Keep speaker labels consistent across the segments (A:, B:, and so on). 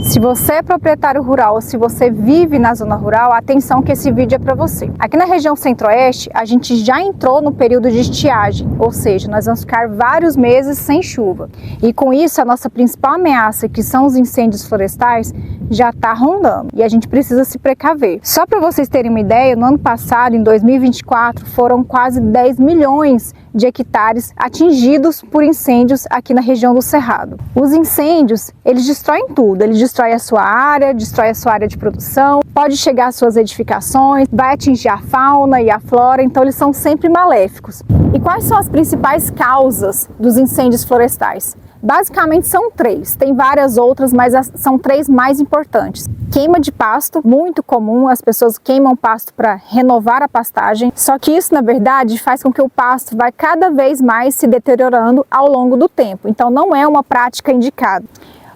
A: Se você é proprietário rural ou se você vive na zona rural, atenção que esse vídeo é para você. Aqui na região centro-oeste, a gente já entrou no período de estiagem, ou seja, nós vamos ficar vários meses sem chuva. E com isso, a nossa principal ameaça, que são os incêndios florestais, já está rondando e a gente precisa se precaver. Só para vocês terem uma ideia, no ano passado, em 2024, foram quase 10 milhões de hectares atingidos por incêndios aqui na região do Cerrado. Os incêndios, eles destroem tudo, eles destroem a sua área de produção, pode chegar às suas edificações, vai atingir a fauna e a flora, então eles são sempre maléficos. E quais são as principais causas dos incêndios florestais? Basicamente são três, tem várias outras, mas são três mais importantes. Queima de pasto, muito comum, as pessoas queimam pasto para renovar a pastagem, só que isso na verdade faz com que o pasto vai cada vez mais se deteriorando ao longo do tempo, então não é uma prática indicada.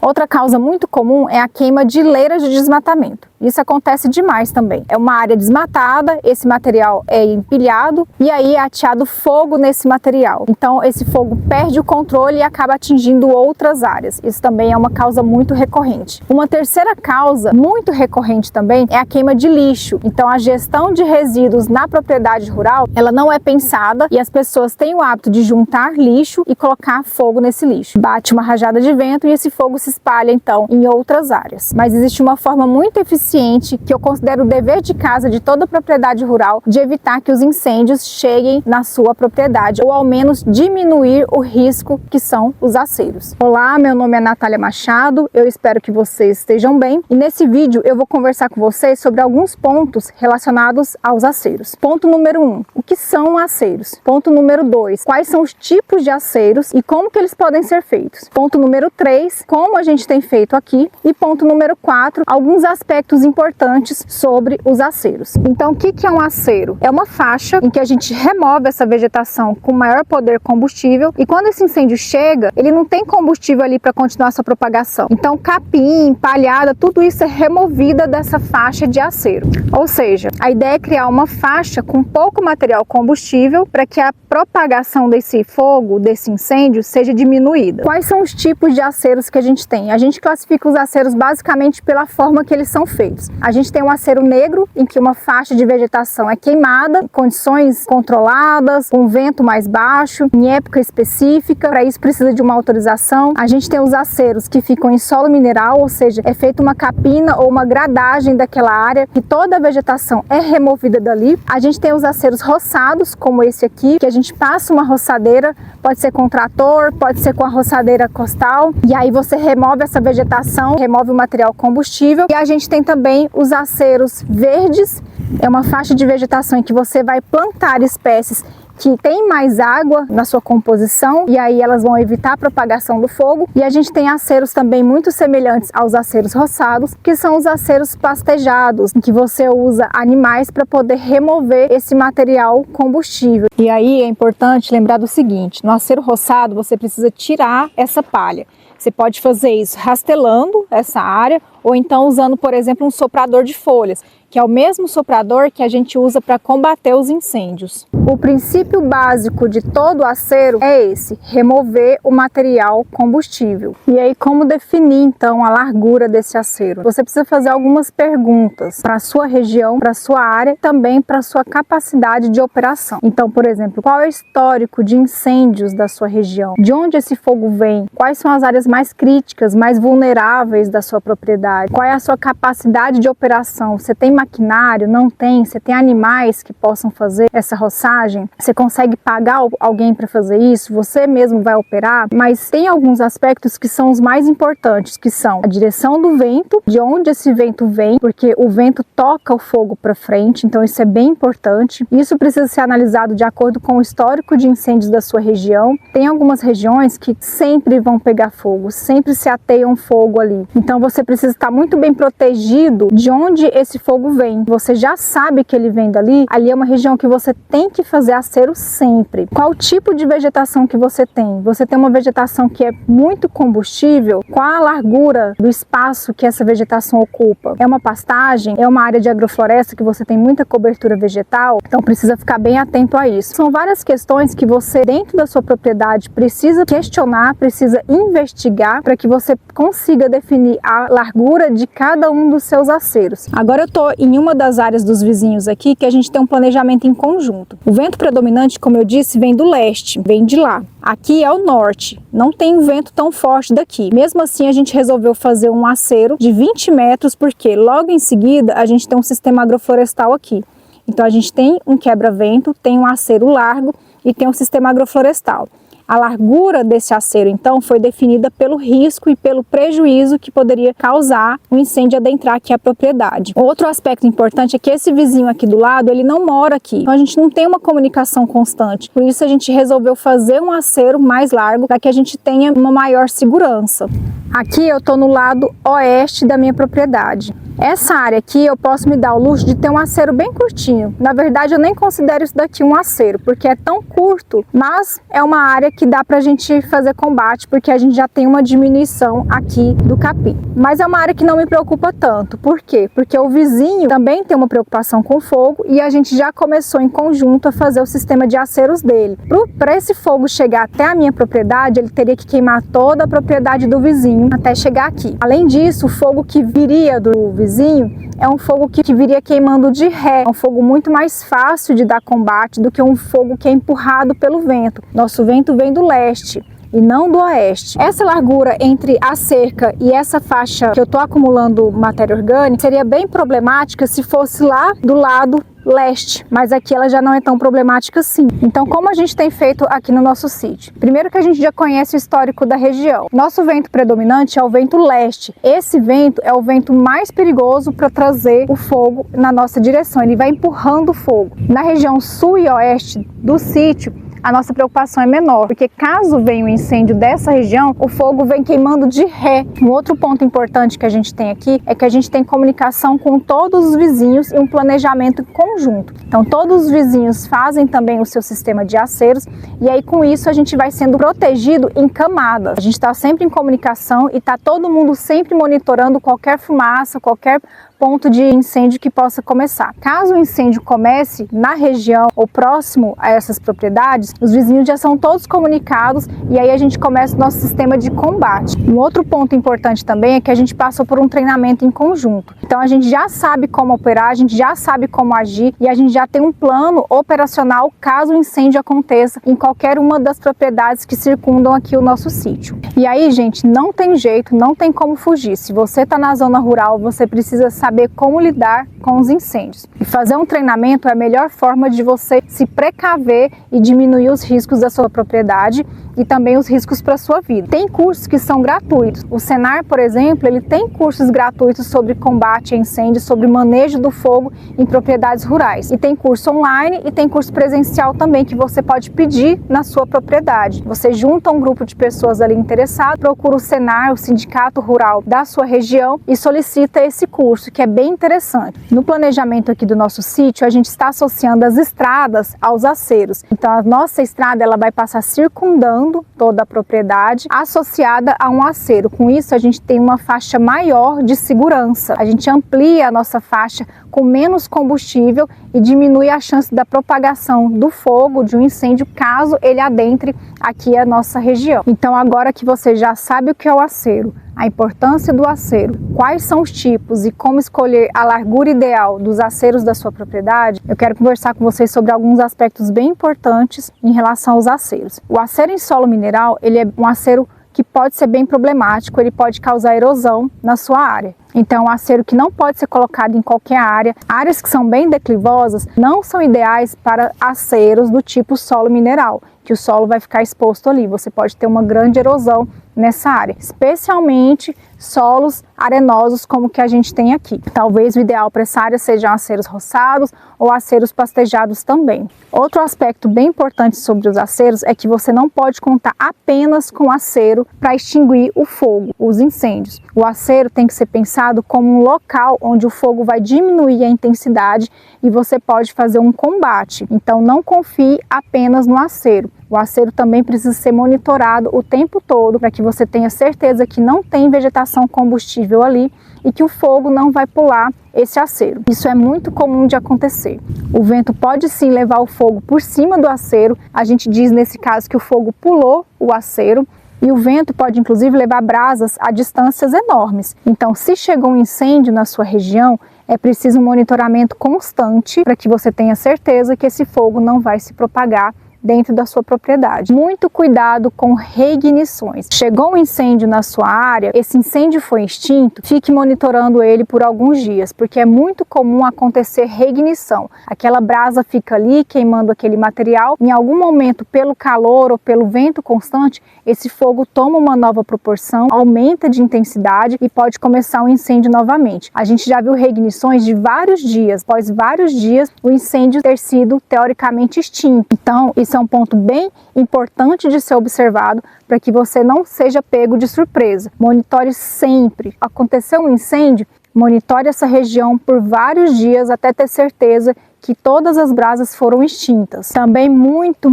A: Outra causa muito comum é a queima de leiras de desmatamento. Isso acontece demais também. É uma área desmatada, esse material é empilhado e aí é ateado fogo nesse material. Então esse fogo perde o controle e acaba atingindo outras áreas. Isso também é uma causa muito recorrente. Uma terceira causa muito recorrente também é a queima de lixo. Então a gestão de resíduos na propriedade rural, ela não é pensada e as pessoas têm o hábito de juntar lixo e colocar fogo nesse lixo. Bate uma rajada de vento e esse fogo se espalha então em outras áreas. Mas existe uma forma muito eficiente que eu considero o dever de casa de toda propriedade rural de evitar que os incêndios cheguem na sua propriedade ou ao menos diminuir o risco que são os aceiros. Olá, meu nome é Natália Machado, eu espero que vocês estejam bem e nesse vídeo eu vou conversar com vocês sobre alguns pontos relacionados aos aceiros. Ponto número 1, o que são aceiros? Ponto número 2, quais são os tipos de aceiros e como que eles podem ser feitos? Ponto número 3, como a gente tem feito aqui e ponto número 4, alguns aspectos importantes sobre os aceiros. Então, o que é um aceiro? É uma faixa em que a gente remove essa vegetação com maior poder combustível e quando esse incêndio chega, ele não tem combustível ali para continuar sua propagação. Então, capim, palhada, tudo isso é removida dessa faixa de aceiro. Ou seja, a ideia é criar uma faixa com pouco material combustível para que a propagação desse fogo, desse incêndio, seja diminuída. Quais são os tipos de aceiros que a gente tem? A gente classifica os aceiros basicamente pela forma que eles são feitos. A gente tem um aceiro negro, em que uma faixa de vegetação é queimada, em condições controladas, com vento mais baixo, em época específica, para isso precisa de uma autorização. A gente tem os aceiros que ficam em solo mineral, ou seja, é feita uma capina ou uma gradagem daquela área, e toda a vegetação é removida dali. A gente tem os aceiros roçados, como esse aqui, que a gente passa uma roçadeira, pode ser com trator, pode ser com a roçadeira costal, e aí você remove essa vegetação, remove o material combustível. E a gente tem também os aceiros verdes, é uma faixa de vegetação em que você vai plantar espécies que tem mais água na sua composição e aí elas vão evitar a propagação do fogo. E a gente tem aceiros também muito semelhantes aos aceiros roçados, que são os aceiros pastejados, em que você usa animais para poder remover esse material combustível. E aí é importante lembrar do seguinte, no aceiro roçado você precisa tirar essa palha. Você pode fazer isso rastelando essa área ou então usando, por exemplo, um soprador de folhas, que é o mesmo soprador que a gente usa para combater os incêndios. O princípio básico de todo o aceiro é esse, remover o material combustível. E aí, como definir então a largura desse aceiro? Você precisa fazer algumas perguntas para a sua região, para a sua área, também para a sua capacidade de operação. Então, por exemplo, qual é o histórico de incêndios da sua região? De onde esse fogo vem? Quais são as áreas mais críticas, mais vulneráveis da sua propriedade? Qual é a sua capacidade de operação? Você tem maquinário? Não tem? Você tem animais que possam fazer essa roçagem? Você consegue pagar alguém para fazer isso? Você mesmo vai operar? Mas tem alguns aspectos que são os mais importantes, que são a direção do vento, de onde esse vento vem, porque o vento toca o fogo para frente, então isso é bem importante. Isso precisa ser analisado de acordo com o histórico de incêndios da sua região. Tem algumas regiões que sempre vão pegar fogo, sempre se ateiam fogo ali. Então você precisa estar muito bem protegido de onde esse fogo vem. Você já sabe que ele vem dali, ali é uma região que você tem que que fazer acero sempre. Qual tipo de vegetação que você tem? Você tem uma vegetação que é muito combustível? Qual a largura do espaço que essa vegetação ocupa? É uma pastagem? É uma área de agrofloresta que você tem muita cobertura vegetal? Então precisa ficar bem atento a isso. São várias questões que você, dentro da sua propriedade, precisa questionar, precisa investigar para que você consiga definir a largura de cada um dos seus aceros. Agora eu estou em uma das áreas dos vizinhos aqui que a gente tem um planejamento em conjunto. O vento predominante, como eu disse, vem do leste, vem de lá. Aqui é o norte, não tem um vento tão forte daqui. Mesmo assim, a gente resolveu fazer um acero de 20 metros, porque logo em seguida a gente tem um sistema agroflorestal aqui. Então a gente tem um quebra-vento, tem um acero largo e tem um sistema agroflorestal. A largura desse acero, então, foi definida pelo risco e pelo prejuízo que poderia causar um incêndio adentrar aqui a propriedade. Outro aspecto importante é que esse vizinho aqui do lado, ele não mora aqui. Então, a gente não tem uma comunicação constante. Por isso, a gente resolveu fazer um acero mais largo para que a gente tenha uma maior segurança. Aqui eu estou no lado oeste da minha propriedade. Essa área aqui eu posso me dar o luxo de ter um acero bem curtinho. Na verdade, eu nem considero isso daqui um acero, porque é tão curto, mas é uma área que dá pra gente fazer combate, porque a gente já tem uma diminuição aqui do capim. Mas é uma área que não me preocupa tanto. Por quê? Porque o vizinho também tem uma preocupação com fogo e a gente já começou em conjunto a fazer o sistema de aceros dele. Para esse fogo chegar até a minha propriedade, ele teria que queimar toda a propriedade do vizinho até chegar aqui. Além disso, o fogo que viria do vizinho é um fogo que viria queimando de ré. É um fogo muito mais fácil de dar combate do que um fogo que é empurrado pelo vento. Nosso vento vem do leste e não do oeste. Essa largura entre a cerca e essa faixa que eu estou acumulando matéria orgânica seria bem problemática se fosse lá do lado leste, mas aqui ela já não é tão problemática assim. Então, como a gente tem feito aqui no nosso sítio? Primeiro que a gente já conhece o histórico da região. Nosso vento predominante é o vento leste. Esse vento é o vento mais perigoso para trazer o fogo na nossa direção. Ele vai empurrando o fogo. Na região sul e oeste do sítio, a nossa preocupação é menor, porque caso venha um incêndio dessa região, o fogo vem queimando de ré. Um outro ponto importante que a gente tem aqui é que a gente tem comunicação com todos os vizinhos e um planejamento conjunto. Então todos os vizinhos fazem também o seu sistema de aceros e aí com isso a gente vai sendo protegido em camadas. A gente está sempre em comunicação e está todo mundo sempre monitorando qualquer fumaça, qualquer ponto de incêndio que possa começar. Caso o incêndio comece na região ou próximo a essas propriedades, os vizinhos já são todos comunicados e aí a gente começa o nosso sistema de combate. Um outro ponto importante também é que a gente passou por um treinamento em conjunto. Então a gente já sabe como operar, a gente já sabe como agir e a gente já tem um plano operacional caso o incêndio aconteça em qualquer uma das propriedades que circundam aqui o nosso sítio. E aí, gente, não tem jeito, não tem como fugir. Se você está na zona rural, você precisa saber como lidar com os incêndios. E fazer um treinamento é a melhor forma de você se precaver e diminuir os riscos da sua propriedade e também os riscos para a sua vida. Tem cursos que são gratuitos. O Senar, por exemplo, ele tem cursos gratuitos sobre combate a incêndios, sobre manejo do fogo em propriedades rurais. E tem curso online e tem curso presencial também que você pode pedir na sua propriedade. Você junta um grupo de pessoas ali interessadas, procura o Senar, o sindicato rural da sua região e solicita esse curso, que é bem interessante. No planejamento aqui do nosso sítio, a gente está associando as estradas aos aceros. Então a nossa estrada ela vai passar circundando toda a propriedade associada a um acero. Com isso a gente tem uma faixa maior de segurança. A gente amplia a nossa faixa com menos combustível e diminui a chance da propagação do fogo, de um incêndio, caso ele adentre aqui a nossa região. Então agora que você já sabe o que é o acero, a importância do acero, quais são os tipos e como escolher a largura ideal dos aceros da sua propriedade, eu quero conversar com vocês sobre alguns aspectos bem importantes em relação aos aceros. O acero em solo mineral, ele é um acero que pode ser bem problemático, ele pode causar erosão na sua área. Então, é um acero que não pode ser colocado em qualquer área. Áreas que são bem declivosas não são ideais para aceros do tipo solo mineral, que o solo vai ficar exposto ali. Você pode ter uma grande erosão nessa área, especialmente solos arenosos como que a gente tem aqui. Talvez o ideal para essa área sejam aceros roçados ou aceros pastejados também. Outro aspecto bem importante sobre os aceros é que você não pode contar apenas com acero para extinguir o fogo, os incêndios. O acero tem que ser pensado pensado como um local onde o fogo vai diminuir a intensidade e você pode fazer um combate. Então não confie apenas no acero. O acero também precisa ser monitorado o tempo todo para que você tenha certeza que não tem vegetação combustível ali e que o fogo não vai pular esse acero. Isso é muito comum de acontecer. O vento pode sim levar o fogo por cima do acero. A gente diz nesse caso que o fogo pulou o acero. E o vento pode inclusive levar brasas a distâncias enormes. Então, se chegou um incêndio na sua região, é preciso um monitoramento constante para que você tenha certeza que esse fogo não vai se propagar dentro da sua propriedade. Muito cuidado com reignições. Chegou um incêndio na sua área, esse incêndio foi extinto, fique monitorando ele por alguns dias, porque é muito comum acontecer reignição. Aquela brasa fica ali queimando aquele material, em algum momento pelo calor ou pelo vento constante, esse fogo toma uma nova proporção, aumenta de intensidade e pode começar um incêndio novamente. A gente já viu reignições de vários dias, após vários dias o incêndio ter sido teoricamente extinto. Então, isso é um ponto bem importante de ser observado para que você não seja pego de surpresa. Monitore sempre. Aconteceu um incêndio, monitore essa região por vários dias até ter certeza que todas as brasas foram extintas. Também muito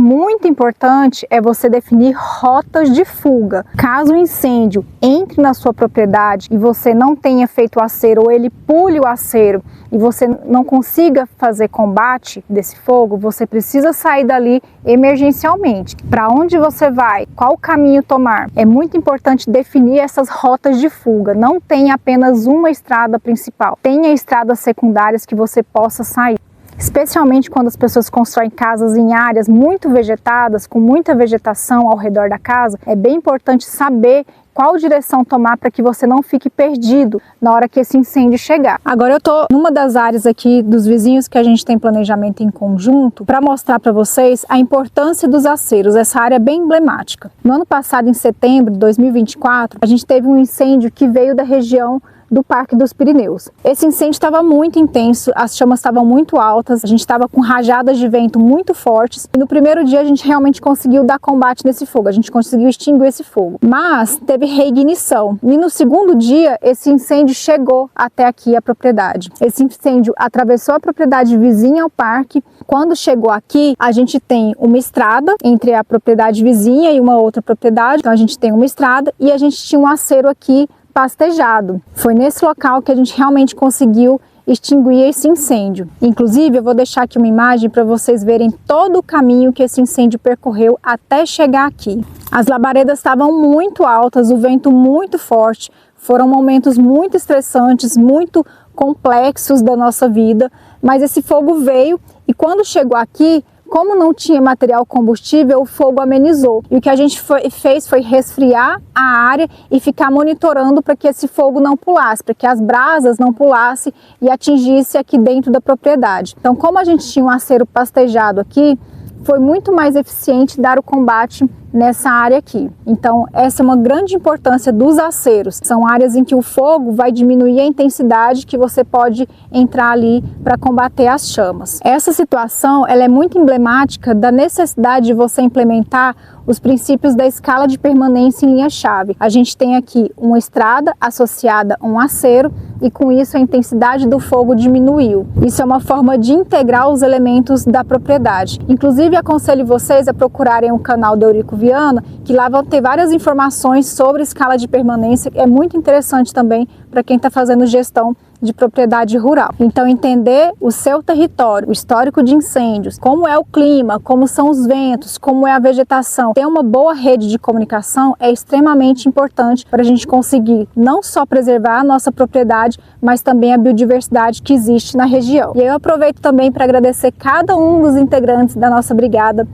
A: importante é você definir rotas de fuga. Caso o incêndio entre na sua propriedade e você não tenha feito o acero ou ele pule o acero e você não consiga fazer combate desse fogo, você precisa sair dali emergencialmente. Para onde você vai? Qual caminho tomar? É muito importante definir essas rotas de fuga. Não tenha apenas uma estrada principal. Tenha estradas secundárias que você possa sair. Especialmente quando as pessoas constroem casas em áreas muito vegetadas, com muita vegetação ao redor da casa, é bem importante saber qual direção tomar para que você não fique perdido na hora que esse incêndio chegar. Agora eu estou numa das áreas aqui dos vizinhos que a gente tem planejamento em conjunto para mostrar para vocês a importância dos aceros. Essa área é bem emblemática. No ano passado, em setembro de 2024, a gente teve um incêndio que veio da região do Parque dos Pirineus. Esse incêndio estava muito intenso, as chamas estavam muito altas, a gente estava com rajadas de vento muito fortes e no primeiro dia a gente realmente conseguiu dar combate nesse fogo, a gente conseguiu extinguir esse fogo, mas teve reignição e no segundo dia esse incêndio chegou até aqui a propriedade. Esse incêndio atravessou a propriedade vizinha ao parque. Quando chegou aqui, a gente tem uma estrada entre a propriedade vizinha e uma outra propriedade, então a gente tem uma estrada e a gente tinha um acero aqui pastejado. Foi nesse local que a gente realmente conseguiu extinguir esse incêndio. Inclusive, eu vou deixar aqui uma imagem para vocês verem todo o caminho que esse incêndio percorreu até chegar aqui. As labaredas estavam muito altas, o vento muito forte, foram momentos muito estressantes, muito complexos da nossa vida, mas esse fogo veio e quando chegou aqui, como não tinha material combustível, o fogo amenizou. E o que a gente fez foi resfriar a área e ficar monitorando para que esse fogo não pulasse, para que as brasas não pulassem e atingisse aqui dentro da propriedade. Então, como a gente tinha um acero pastejado aqui, foi muito mais eficiente dar o combate nessa área aqui. Então, essa é uma grande importância dos aceros. São áreas em que o fogo vai diminuir a intensidade que você pode entrar ali para combater as chamas. Essa situação, ela é muito emblemática da necessidade de você implementar os princípios da escala de permanência em linha-chave. A gente tem aqui uma estrada associada a um acero e com isso a intensidade do fogo diminuiu. Isso é uma forma de integrar os elementos da propriedade. Inclusive, aconselho vocês a procurarem o canal do Eurico Viana, que lá vão ter várias informações sobre escala de permanência. É muito interessante também para quem está fazendo gestão de propriedade rural. Então, entender o seu território, o histórico de incêndios, como é o clima, como são os ventos, como é a vegetação, ter uma boa rede de comunicação é extremamente importante para a gente conseguir não só preservar a nossa propriedade, mas também a biodiversidade que existe na região. E eu aproveito também para agradecer cada um dos integrantes da nossa Brigada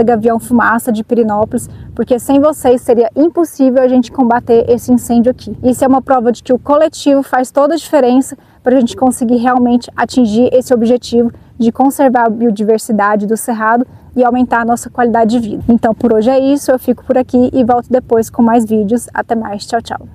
A: Gavião Fumaça de Pirenópolis, porque sem vocês seria impossível a gente combater esse incêndio aqui. Isso é uma prova de que o coletivo faz toda a diferença para a gente conseguir realmente atingir esse objetivo de conservar a biodiversidade do Cerrado e aumentar a nossa qualidade de vida. Então, por hoje é isso, eu fico por aqui e volto depois com mais vídeos. Até mais, tchau, tchau!